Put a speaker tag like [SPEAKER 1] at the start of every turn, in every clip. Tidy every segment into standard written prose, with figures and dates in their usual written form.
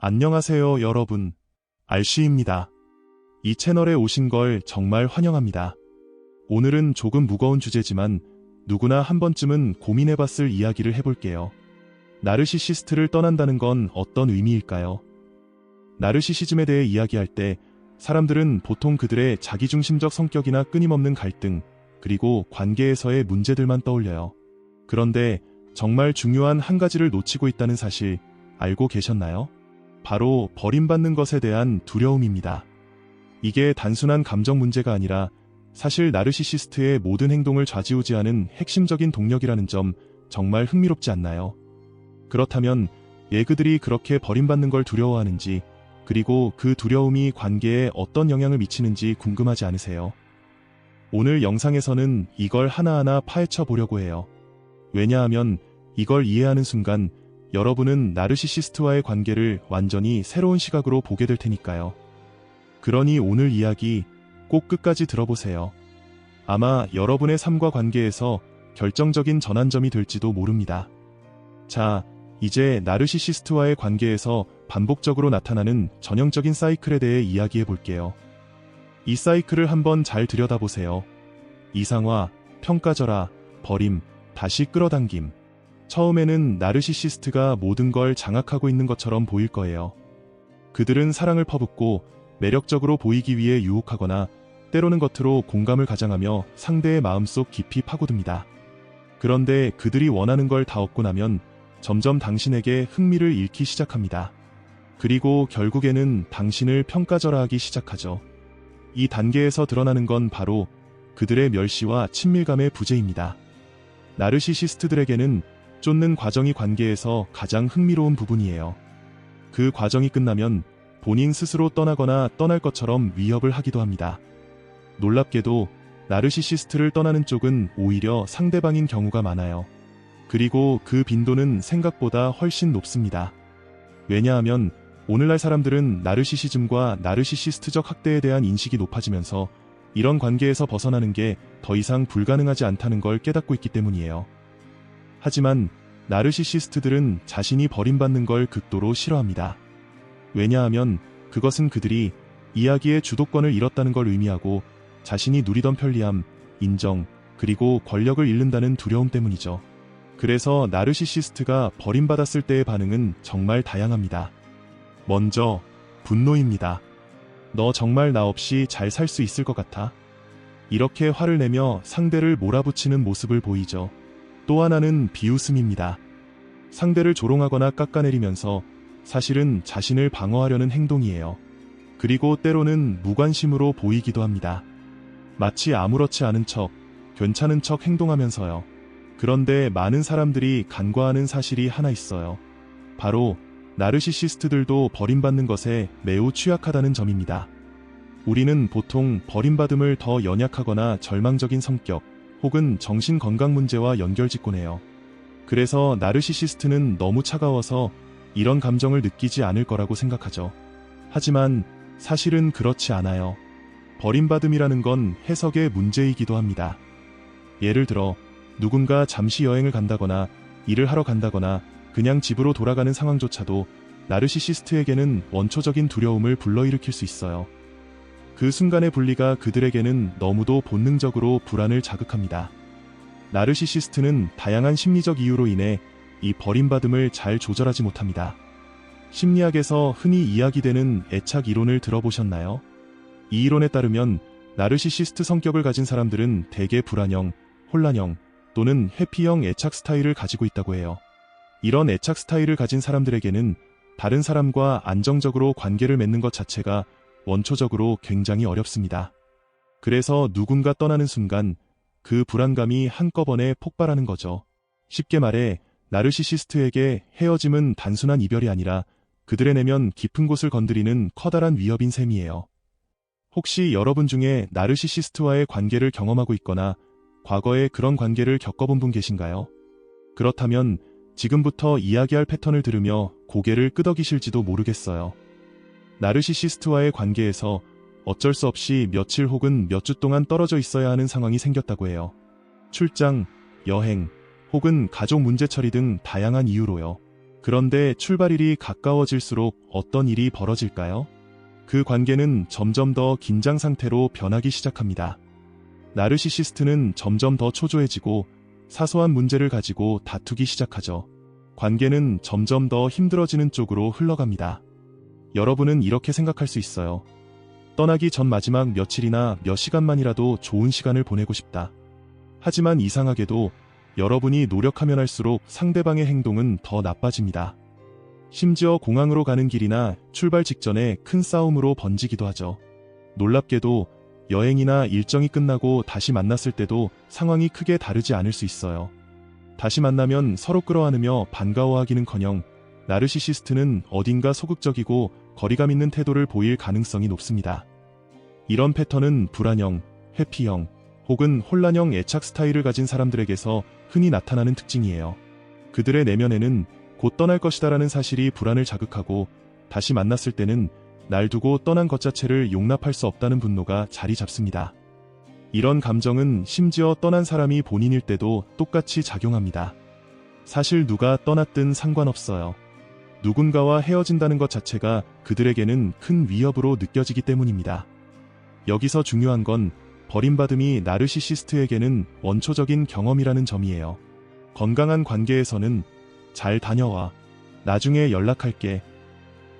[SPEAKER 1] 안녕하세요, 여러분. 알씨입니다. 이 채널에 오신 걸 정말 환영합니다. 오늘은 조금 무거운 주제지만 누구나 한 번쯤은 고민해봤을 이야기를 해볼게요. 나르시시스트를 떠난다는 건 어떤 의미일까요? 나르시시즘에 대해 이야기할 때 사람들은 보통 그들의 자기중심적 성격이나 끊임없는 갈등, 그리고 관계에서의 문제들만 떠올려요. 그런데 정말 중요한 한 가지를 놓치고 있다는 사실 알고 계셨나요? 바로 버림받는 것에 대한 두려움입니다. 이게 단순한 감정 문제가 아니라 사실 나르시시스트의 모든 행동을 좌지우지하는 핵심적인 동력이라는 점 정말 흥미롭지 않나요? 그렇다면 왜 그들이 그렇게 버림받는 걸 두려워하는지, 그리고 그 두려움이 관계에 어떤 영향을 미치는지 궁금하지 않으세요? 오늘 영상에서는 이걸 하나하나 파헤쳐 보려고 해요. 왜냐하면 이걸 이해하는 순간 여러분은 나르시시스트와의 관계를 완전히 새로운 시각으로 보게 될 테니까요. 그러니 오늘 이야기 꼭 끝까지 들어보세요. 아마 여러분의 삶과 관계에서 결정적인 전환점이 될지도 모릅니다. 자, 이제 나르시시스트와의 관계에서 반복적으로 나타나는 전형적인 사이클에 대해 이야기해 볼게요. 이 사이클을 한번 잘 들여다보세요. 이상화, 평가절하, 버림, 다시 끌어당김. 처음에는 나르시시스트가 모든 걸 장악하고 있는 것처럼 보일 거예요. 그들은 사랑을 퍼붓고 매력적으로 보이기 위해 유혹하거나 때로는 겉으로 공감을 가장하며 상대의 마음속 깊이 파고듭니다. 그런데 그들이 원하는 걸 다 얻고 나면 점점 당신에게 흥미를 잃기 시작합니다. 그리고 결국에는 당신을 평가절하하기 시작하죠. 이 단계에서 드러나는 건 바로 그들의 멸시와 친밀감의 부재입니다. 나르시시스트들에게는 쫓는 과정이 관계에서 가장 흥미로운 부분이에요. 그 과정이 끝나면 본인 스스로 떠나거나 떠날 것처럼 위협을 하기도 합니다. 놀랍게도 나르시시스트를 떠나는 쪽은 오히려 상대방인 경우가 많아요. 그리고 그 빈도는 생각보다 훨씬 높습니다. 왜냐하면 오늘날 사람들은 나르시시즘과 나르시시스트적 학대에 대한 인식이 높아지면서 이런 관계에서 벗어나는 게 더 이상 불가능하지 않다는 걸 깨닫고 있기 때문이에요. 하지만 나르시시스트들은 자신이 버림받는 걸 극도로 싫어합니다. 왜냐하면 그것은 그들이 이야기의 주도권을 잃었다는 걸 의미하고 자신이 누리던 편리함, 인정, 그리고 권력을 잃는다는 두려움 때문이죠. 그래서 나르시시스트가 버림받았을 때의 반응은 정말 다양합니다. 먼저, 분노입니다. 너 정말 나 없이 잘 살 수 있을 것 같아? 이렇게 화를 내며 상대를 몰아붙이는 모습을 보이죠. 또 하나는 비웃음입니다. 상대를 조롱하거나 깎아내리면서 사실은 자신을 방어하려는 행동이에요. 그리고 때로는 무관심으로 보이기도 합니다. 마치 아무렇지 않은 척, 괜찮은 척 행동하면서요. 그런데 많은 사람들이 간과하는 사실이 하나 있어요. 바로 나르시시스트들도 버림받는 것에 매우 취약하다는 점입니다. 우리는 보통 버림받음을 더 연약하거나 절망적인 성격, 혹은 정신건강 문제와 연결짓곤 해요. 그래서 나르시시스트는 너무 차가워서 이런 감정을 느끼지 않을 거라고 생각하죠. 하지만 사실은 그렇지 않아요. 버림받음이라는 건 해석의 문제이기도 합니다. 예를 들어 누군가 잠시 여행을 간다거나 일을 하러 간다거나 그냥 집으로 돌아가는 상황조차도 나르시시스트에게는 원초적인 두려움을 불러일으킬 수 있어요. 그 순간의 분리가 그들에게는 너무도 본능적으로 불안을 자극합니다. 나르시시스트는 다양한 심리적 이유로 인해 이 버림받음을 잘 조절하지 못합니다. 심리학에서 흔히 이야기되는 애착 이론을 들어보셨나요? 이 이론에 따르면 나르시시스트 성격을 가진 사람들은 대개 불안형, 혼란형 또는 회피형 애착 스타일을 가지고 있다고 해요. 이런 애착 스타일을 가진 사람들에게는 다른 사람과 안정적으로 관계를 맺는 것 자체가 원초적으로 굉장히 어렵습니다. 그래서 누군가 떠나는 순간 그 불안감이 한꺼번에 폭발하는 거죠. 쉽게 말해 나르시시스트에게 헤어짐은 단순한 이별이 아니라 그들의 내면 깊은 곳을 건드리는 커다란 위협인 셈이에요. 혹시 여러분 중에 나르시시스트와의 관계를 경험하고 있거나 과거에 그런 관계를 겪어본 분 계신가요? 그렇다면 지금부터 이야기할 패턴을 들으며 고개를 끄덕이실지도 모르겠어요. 나르시시스트와의 관계에서 어쩔 수 없이 며칠 혹은 몇 주 동안 떨어져 있어야 하는 상황이 생겼다고 해요. 출장, 여행, 혹은 가족 문제 처리 등 다양한 이유로요. 그런데 출발일이 가까워질수록 어떤 일이 벌어질까요? 그 관계는 점점 더 긴장 상태로 변하기 시작합니다. 나르시시스트는 점점 더 초조해지고 사소한 문제를 가지고 다투기 시작하죠. 관계는 점점 더 힘들어지는 쪽으로 흘러갑니다. 여러분은 이렇게 생각할 수 있어요. 떠나기 전 마지막 며칠이나 몇 시간만이라도 좋은 시간을 보내고 싶다. 하지만 이상하게도 여러분이 노력하면 할수록 상대방의 행동은 더 나빠집니다. 심지어 공항으로 가는 길이나 출발 직전에 큰 싸움으로 번지기도 하죠. 놀랍게도 여행이나 일정이 끝나고 다시 만났을 때도 상황이 크게 다르지 않을 수 있어요. 다시 만나면 서로 끌어안으며 반가워하기는커녕 나르시시스트는 어딘가 소극적이고 거리감 있는 태도를 보일 가능성이 높습니다. 이런 패턴은 불안형, 회피형, 혹은 혼란형 애착 스타일을 가진 사람들에게서 흔히 나타나는 특징이에요. 그들의 내면에는 곧 떠날 것이다라는 사실이 불안을 자극하고 다시 만났을 때는 날 두고 떠난 것 자체를 용납할 수 없다는 분노가 자리 잡습니다. 이런 감정은 심지어 떠난 사람이 본인일 때도 똑같이 작용합니다. 사실 누가 떠났든 상관없어요. 누군가와 헤어진다는 것 자체가 그들에게는 큰 위협으로 느껴지기 때문입니다. 여기서 중요한 건 버림받음이 나르시시스트에게는 원초적인 경험이라는 점이에요. 건강한 관계에서는 잘 다녀와, 나중에 연락할게,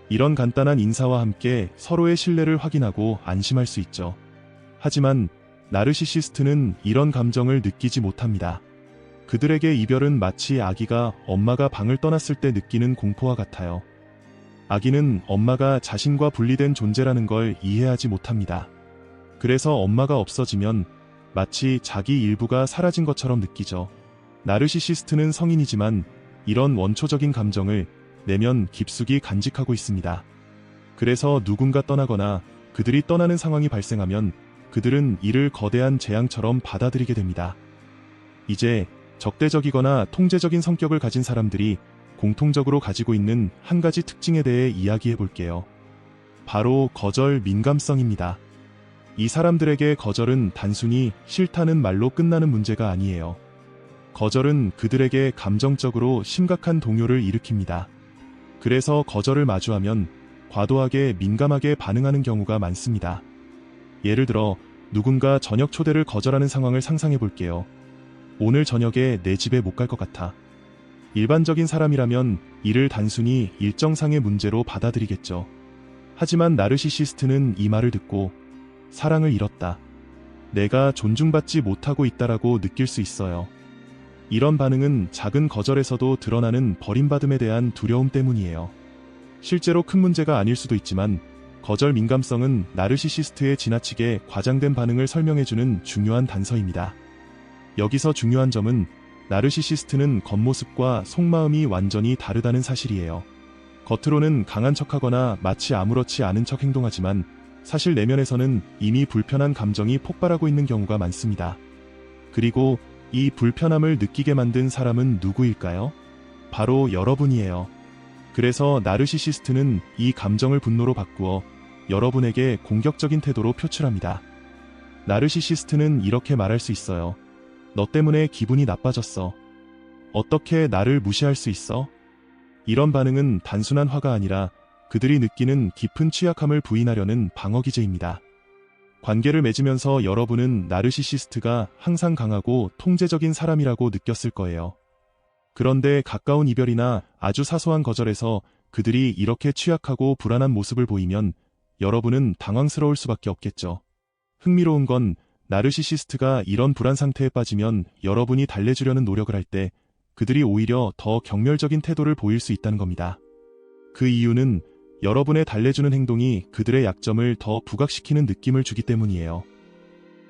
[SPEAKER 1] 이런 간단한 인사와 함께 서로의 신뢰를 확인하고 안심할 수 있죠. 하지만 나르시시스트는 이런 감정을 느끼지 못합니다. 그들에게 이별은 마치 아기가 엄마가 방을 떠났을 때 느끼는 공포와 같아요. 아기는 엄마가 자신과 분리된 존재라는 걸 이해하지 못합니다. 그래서 엄마가 없어지면 마치 자기 일부가 사라진 것처럼 느끼죠. 나르시시스트는 성인이지만 이런 원초적인 감정을 내면 깊숙이 간직하고 있습니다. 그래서 누군가 떠나거나 그들이 떠나는 상황이 발생하면 그들은 이를 거대한 재앙처럼 받아들이게 됩니다. 이제 적대적이거나 통제적인 성격을 가진 사람들이 공통적으로 가지고 있는 한 가지 특징에 대해 이야기해 볼게요. 바로 거절 민감성입니다. 이 사람들에게 거절은 단순히 싫다는 말로 끝나는 문제가 아니에요. 거절은 그들에게 감정적으로 심각한 동요를 일으킵니다. 그래서 거절을 마주하면 과도하게 민감하게 반응하는 경우가 많습니다. 예를 들어 누군가 저녁 초대를 거절하는 상황을 상상해 볼게요. 오늘 저녁에 내 집에 못 갈 것 같아. 일반적인 사람이라면 이를 단순히 일정상의 문제로 받아들이겠죠. 하지만 나르시시스트는 이 말을 듣고 사랑을 잃었다, 내가 존중받지 못하고 있다라고 느낄 수 있어요. 이런 반응은 작은 거절에서도 드러나는 버림받음에 대한 두려움 때문이에요. 실제로 큰 문제가 아닐 수도 있지만 거절 민감성은 나르시시스트의 지나치게 과장된 반응을 설명해주는 중요한 단서입니다. 여기서 중요한 점은 나르시시스트는 겉모습과 속마음이 완전히 다르다는 사실이에요. 겉으로는 강한 척하거나 마치 아무렇지 않은 척 행동하지만 사실 내면에서는 이미 불편한 감정이 폭발하고 있는 경우가 많습니다. 그리고 이 불편함을 느끼게 만든 사람은 누구일까요? 바로 여러분이에요. 그래서 나르시시스트는 이 감정을 분노로 바꾸어 여러분에게 공격적인 태도로 표출합니다. 나르시시스트는 이렇게 말할 수 있어요. 너 때문에 기분이 나빠졌어. 어떻게 나를 무시할 수 있어? 이런 반응은 단순한 화가 아니라 그들이 느끼는 깊은 취약함을 부인하려는 방어 기제입니다. 관계를 맺으면서 여러분은 나르시시스트가 항상 강하고 통제적인 사람이라고 느꼈을 거예요. 그런데 가까운 이별이나 아주 사소한 거절에서 그들이 이렇게 취약하고 불안한 모습을 보이면 여러분은 당황스러울 수밖에 없겠죠. 흥미로운 건 나르시시스트가 이런 불안 상태에 빠지면 여러분이 달래주려는 노력을 할 때 그들이 오히려 더 경멸적인 태도를 보일 수 있다는 겁니다. 그 이유는 여러분의 달래주는 행동이 그들의 약점을 더 부각시키는 느낌을 주기 때문이에요.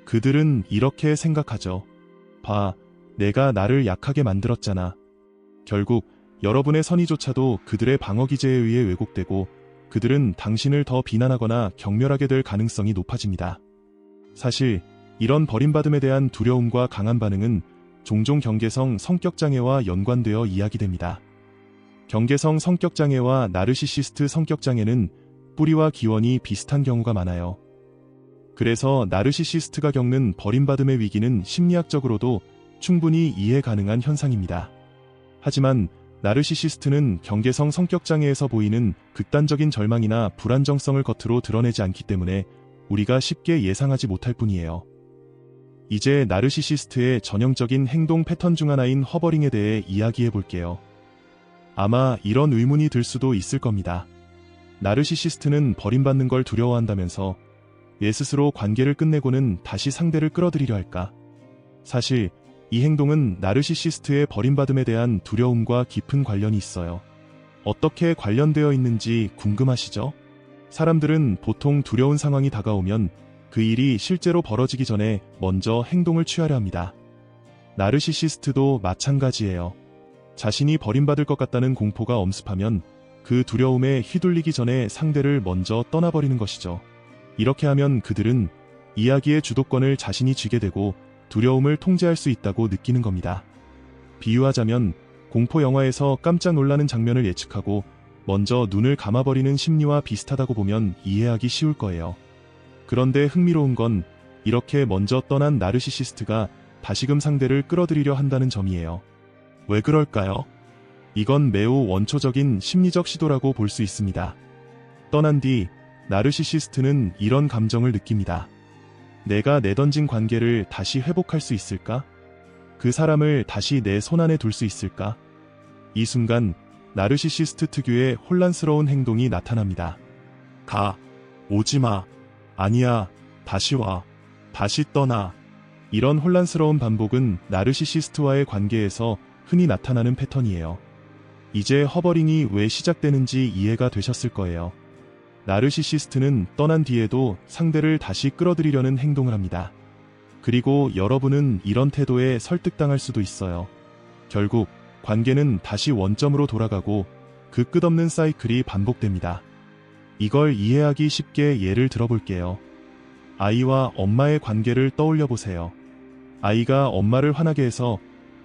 [SPEAKER 1] 그들은 이렇게 생각하죠. 봐, 내가 나를 약하게 만들었잖아. 결국 여러분의 선의조차도 그들의 방어 기제에 의해 왜곡되고 그들은 당신을 더 비난하거나 경멸하게 될 가능성이 높아집니다. 사실 이런 버림받음에 대한 두려움과 강한 반응은 종종 경계성 성격장애와 연관되어 이야기됩니다. 경계성 성격장애와 나르시시스트 성격장애는 뿌리와 기원이 비슷한 경우가 많아요. 그래서 나르시시스트가 겪는 버림받음의 위기는 심리학적으로도 충분히 이해 가능한 현상입니다. 하지만 나르시시스트는 경계성 성격장애에서 보이는 극단적인 절망이나 불안정성을 겉으로 드러내지 않기 때문에 우리가 쉽게 예상하지 못할 뿐이에요. 이제 나르시시스트의 전형적인 행동 패턴 중 하나인 허버링에 대해 이야기해 볼게요. 아마 이런 의문이 들 수도 있을 겁니다. 나르시시스트는 버림받는 걸 두려워한다면서 왜 스스로 관계를 끝내고는 다시 상대를 끌어들이려 할까? 사실 이 행동은 나르시시스트의 버림받음에 대한 두려움과 깊은 관련이 있어요. 어떻게 관련되어 있는지 궁금하시죠? 사람들은 보통 두려운 상황이 다가오면 그 일이 실제로 벌어지기 전에 먼저 행동을 취하려 합니다. 나르시시스트도 마찬가지예요. 자신이 버림받을 것 같다는 공포가 엄습하면 그 두려움에 휘둘리기 전에 상대를 먼저 떠나버리는 것이죠. 이렇게 하면 그들은 이야기의 주도권을 자신이 쥐게 되고 두려움을 통제할 수 있다고 느끼는 겁니다. 비유하자면 공포 영화에서 깜짝 놀라는 장면을 예측하고 먼저 눈을 감아버리는 심리와 비슷하다고 보면 이해하기 쉬울 거예요. 그런데 흥미로운 건 이렇게 먼저 떠난 나르시시스트가 다시금 상대를 끌어들이려 한다는 점이에요. 왜 그럴까요? 이건 매우 원초적인 심리적 시도라고 볼 수 있습니다. 떠난 뒤 나르시시스트는 이런 감정을 느낍니다. 내가 내던진 관계를 다시 회복할 수 있을까? 그 사람을 다시 내 손안에 둘 수 있을까? 이 순간 나르시시스트 특유의 혼란스러운 행동이 나타납니다. 가, 오지마, 아니야, 다시 와, 다시 떠나. 이런 혼란스러운 반복은 나르시시스트와의 관계에서 흔히 나타나는 패턴이에요. 이제 허버링이 왜 시작되는지 이해가 되셨을 거예요. 나르시시스트는 떠난 뒤에도 상대를 다시 끌어들이려는 행동을 합니다. 그리고 여러분은 이런 태도에 설득당할 수도 있어요. 결국 관계는 다시 원점으로 돌아가고 그 끝없는 사이클이 반복됩니다. 이걸 이해하기 쉽게 예를 들어볼게요. 아이와 엄마의 관계를 떠올려 보세요. 아이가 엄마를 화나게 해서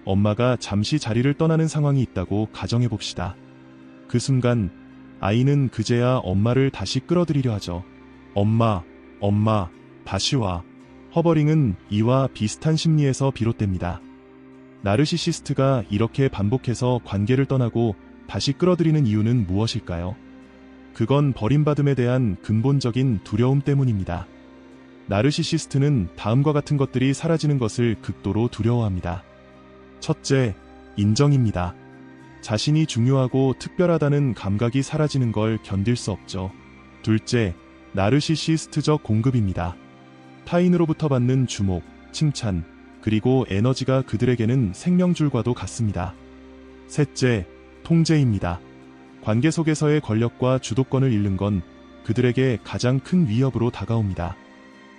[SPEAKER 1] 엄마가 잠시 자리를 떠나는 상황이 있다고 가정해 봅시다. 그 순간 아이는 그제야 엄마를 다시 끌어들이려 하죠. 엄마, 다시 와. 허버링은 이와 비슷한 심리에서 비롯됩니다. 나르시시스트가 이렇게 반복해서 관계를 떠나고 다시 끌어들이는 이유는 무엇일까요? 그건 버림받음에 대한 근본적인 두려움 때문입니다. 나르시시스트는 다음과 같은 것들이 사라지는 것을 극도로 두려워합니다. 첫째, 인정입니다. 자신이 중요하고 특별하다는 감각이 사라지는 걸 견딜 수 없죠. 둘째, 나르시시스트적 공급입니다. 타인으로부터 받는 주목, 칭찬, 그리고 에너지가 그들에게는 생명줄과도 같습니다. 셋째, 통제입니다. 관계 속에서의 권력과 주도권을 잃는 건 그들에게 가장 큰 위협으로 다가옵니다.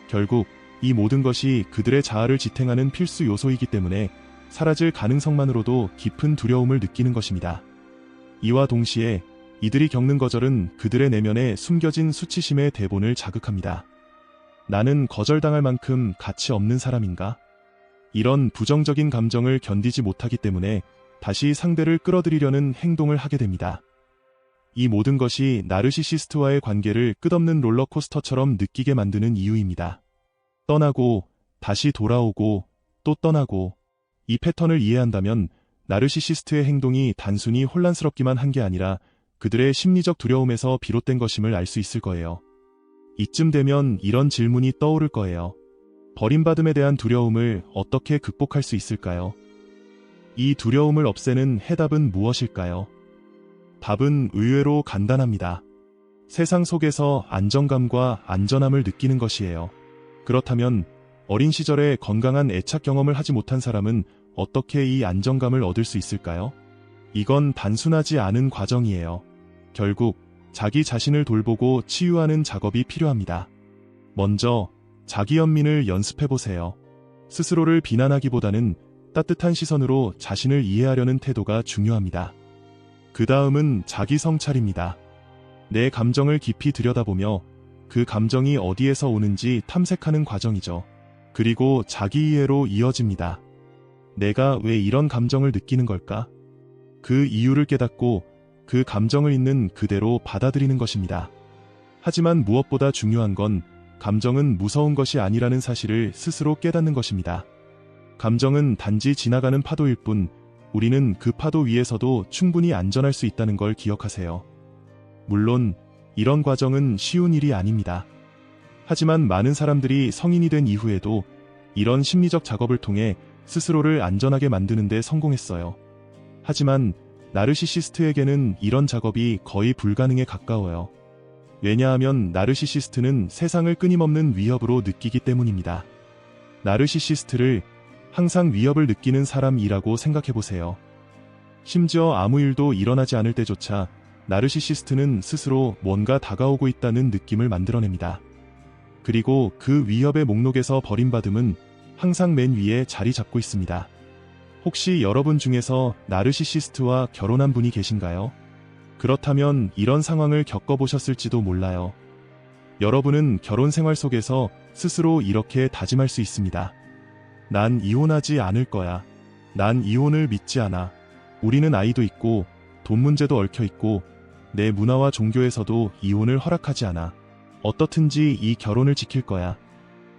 [SPEAKER 1] 결국 이 모든 것이 그들의 자아를 지탱하는 필수 요소이기 때문에 사라질 가능성만으로도 깊은 두려움을 느끼는 것입니다. 이와 동시에 이들이 겪는 거절은 그들의 내면에 숨겨진 수치심의 대본을 자극합니다. 나는 거절당할 만큼 가치 없는 사람인가? 이런 부정적인 감정을 견디지 못하기 때문에 다시 상대를 끌어들이려는 행동을 하게 됩니다. 이 모든 것이 나르시시스트와의 관계를 끝없는 롤러코스터처럼 느끼게 만드는 이유입니다. 떠나고, 다시 돌아오고, 또 떠나고. 이 패턴을 이해한다면 나르시시스트의 행동이 단순히 혼란스럽기만 한 게 아니라 그들의 심리적 두려움에서 비롯된 것임을 알 수 있을 거예요. 이쯤 되면 이런 질문이 떠오를 거예요. 버림받음에 대한 두려움을 어떻게 극복할 수 있을까요? 이 두려움을 없애는 해답은 무엇일까요? 답은 의외로 간단합니다. 세상 속에서 안정감과 안전함을 느끼는 것이에요. 그렇다면 어린 시절에 건강한 애착 경험을 하지 못한 사람은 어떻게 이 안정감을 얻을 수 있을까요? 이건 단순하지 않은 과정이에요. 결국 자기 자신을 돌보고 치유하는 작업이 필요합니다. 먼저 자기 연민을 연습해보세요. 스스로를 비난하기보다는 따뜻한 시선으로 자신을 이해하려는 태도가 중요합니다. 그 다음은 자기 성찰입니다. 내 감정을 깊이 들여다보며 그 감정이 어디에서 오는지 탐색하는 과정이죠. 그리고 자기 이해로 이어집니다. 내가 왜 이런 감정을 느끼는 걸까? 그 이유를 깨닫고 그 감정을 있는 그대로 받아들이는 것입니다. 하지만 무엇보다 중요한 건 감정은 무서운 것이 아니라는 사실을 스스로 깨닫는 것입니다. 감정은 단지 지나가는 파도일 뿐 우리는 그 파도 위에서도 충분히 안전할 수 있다는 걸 기억하세요. 물론 이런 과정은 쉬운 일이 아닙니다. 하지만 많은 사람들이 성인이 된 이후에도 이런 심리적 작업을 통해 스스로를 안전하게 만드는 데 성공했어요. 하지만 나르시시스트에게는 이런 작업이 거의 불가능에 가까워요. 왜냐하면 나르시시스트는 세상을 끊임없는 위협으로 느끼기 때문입니다. 나르시시스트를 항상 위협을 느끼는 사람이라고 생각해보세요. 심지어 아무 일도 일어나지 않을 때조차 나르시시스트는 스스로 뭔가 다가오고 있다는 느낌을 만들어냅니다. 그리고 그 위협의 목록에서 버림받음은 항상 맨 위에 자리 잡고 있습니다. 혹시 여러분 중에서 나르시시스트와 결혼한 분이 계신가요? 그렇다면 이런 상황을 겪어보셨을지도 몰라요. 여러분은 결혼 생활 속에서 스스로 이렇게 다짐할 수 있습니다. 난 이혼하지 않을 거야. 난 이혼을 믿지 않아. 우리는 아이도 있고 돈 문제도 얽혀 있고 내 문화와 종교에서도 이혼을 허락하지 않아. 어떻든지 이 결혼을 지킬 거야.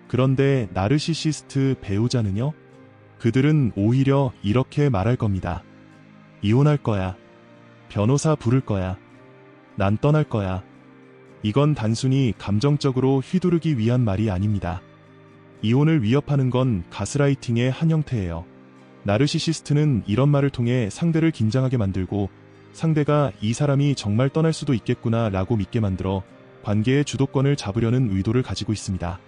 [SPEAKER 1] 그런데 나르시시스트 배우자는요? 그들은 오히려 이렇게 말할 겁니다. 이혼할 거야. 변호사 부를 거야. 난 떠날 거야. 이건 단순히 감정적으로 휘두르기 위한 말이 아닙니다. 이혼을 위협하는 건 가스라이팅의 한 형태예요. 나르시시스트는 이런 말을 통해 상대를 긴장하게 만들고 상대가 이 사람이 정말 떠날 수도 있겠구나 라고 믿게 만들어 관계의 주도권을 잡으려는 의도를 가지고 있습니다.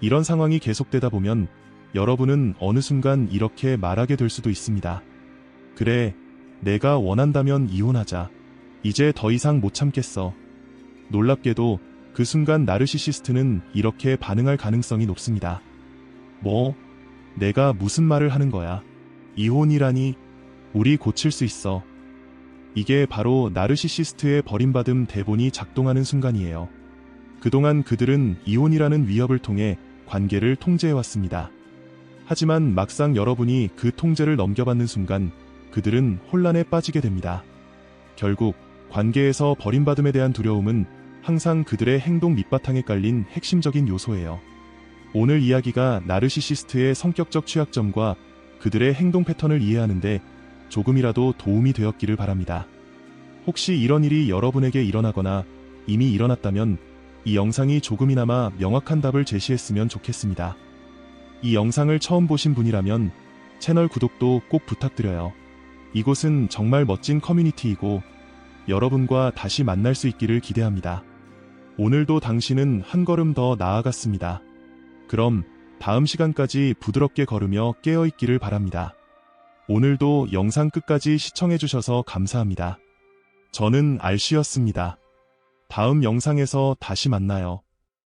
[SPEAKER 1] 이런 상황이 계속되다 보면 여러분은 어느 순간 이렇게 말하게 될 수도 있습니다. 그래, 내가 원한다면 이혼하자. 이제 더 이상 못 참겠어. 놀랍게도 그 순간 나르시시스트는 이렇게 반응할 가능성이 높습니다. 뭐? 내가 무슨 말을 하는 거야? 이혼이라니? 우리 고칠 수 있어. 이게 바로 나르시시스트의 버림받음 대본이 작동하는 순간이에요. 그동안 그들은 이혼이라는 위협을 통해 관계를 통제해왔습니다. 하지만 막상 여러분이 그 통제를 넘겨받는 순간 그들은 혼란에 빠지게 됩니다. 결국 관계에서 버림받음에 대한 두려움은 항상 그들의 행동 밑바탕에 깔린 핵심적인 요소예요. 오늘 이야기가 나르시시스트의 성격적 취약점과 그들의 행동 패턴을 이해하는데 조금이라도 도움이 되었기를 바랍니다. 혹시 이런 일이 여러분에게 일어나거나 이미 일어났다면 이 영상이 조금이나마 명확한 답을 제시했으면 좋겠습니다. 이 영상을 처음 보신 분이라면 채널 구독도 꼭 부탁드려요. 이곳은 정말 멋진 커뮤니티이고 여러분과 다시 만날 수 있기를 기대합니다. 오늘도 당신은 한 걸음 더 나아갔습니다. 그럼 다음 시간까지 부드럽게 걸으며 깨어있기를 바랍니다. 오늘도 영상 끝까지 시청해주셔서 감사합니다. 저는 알씨였습니다. 다음 영상에서 다시 만나요.